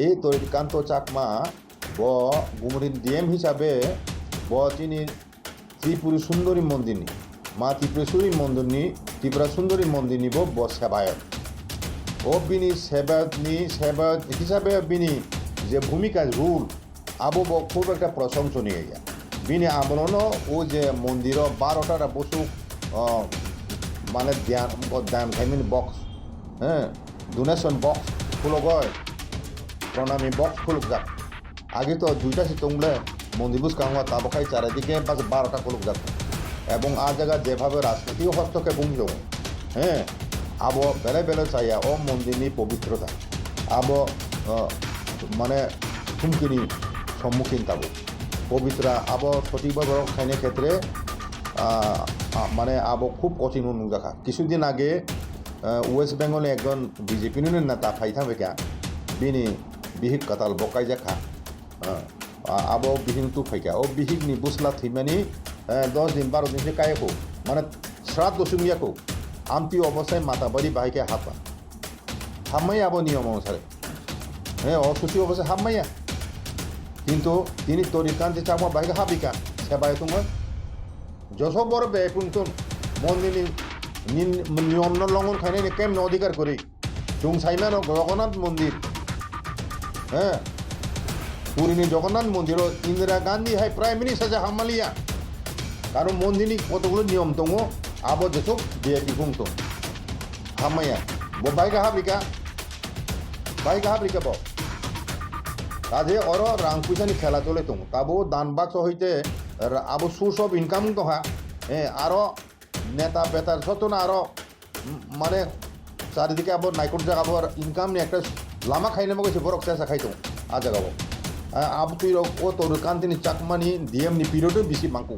এই তরিকান্ত চাকমা ব গুমরিন ডিএম হিসাবে ব তিনি ত্রিপুরী সুন্দরী মন্দিরনি মা ত্রিপুরেশ্বরী মন্দিরনি ত্রিপুরা সুন্দরী মন্দিরনি ব সেবায়ত ও বিনি সেবায়ত হিসাবে বিনি যে ভূমিকা রুল আবো ব খুব একটা প্রশংসনীয় বিনি আমলনো ও যে মন্দির 12টা বসু মানে ধ্যান খাইমিন বক্স হ্যাঁ ডোনেশন বক্স খুলক হয় প্রণামী বক্স খুলুক যাক আগে তো 2টা সিতংলে মন্দির বুঝকাঙ্গা তাবখাই চারিদিকে 12টা খুলুক যাক এবং আর জায়গা যেভাবে রাজনৈতিক হস্তক্ষেপ বুঝল হ্যাঁ আবো বেলে বেলে চাইয়া ও মন্দিরনি পবিত্রতা আবো মানে হুমকিনি সম্মুখীন থাকবো পবিত্রা আবো সঠিকভাবে খাইনের ক্ষেত্রে মানে আবো খুব কঠিন দেখা কিছুদিন আগে ওয়েস্ট বেঙ্গলে একজন বিজেপি নেতা ফাইথা বেকা বিনি বিহিক কাতাল বকাই দেখা আবো বিহিং তু ফাইকা ও বিহিক নি বুসলা থিমানি 10 দিন 12 দিন কায়কো মানে শ্রাদ্ধ সুমিয়াকো আমতি অবস্থায় মাতাবাড়ি বাইকে হাপা হাম্মাই আবো নিয়ম অনুসারে হ্যাঁ অসুস্থ অবস্থায় হাম্মাইয়া কিন্তু তিনি তরিকান্তি চাকমা বাইকে হাবিকা সেবায় তোমার যশ বড় বেপুংতুন মন্দির নিয়ম লঙ্ঘন খাইনি কেমন অধিকার করি চুং সাইমান জগন্নাথ মন্দির হ্যাঁ পুরীনি জগন্নাথ মন্দির ইন্দিরা গান্ধী হাই প্রাইম মিনিস্টার হামালিয়া কারণ মন্দিরনি কতগুলো নিয়ম দङ আবো যেসব বিএপি বুংতো হামাইয়া ব বাইকে হাবিকা ব কাজে অর রাং পয়সানি খেলা চলে দङ তাবো দান বাক্স হইতে আবো সোর্স অফ ইনকাম দহা হ্যাঁ আরও নেতা বেতার সতনা আরও মানে চারিদিকে আবার নাইকট জায়গা ইনকাম নিয়ে একটা লামা খাই নেবো গেছে বরক চেঁচা খাইতো আ জায়গাবো আব তুই ও তোর কান্তিনি চাকমানি ডিএম নি পিরিয়ডও বেশি মাংকু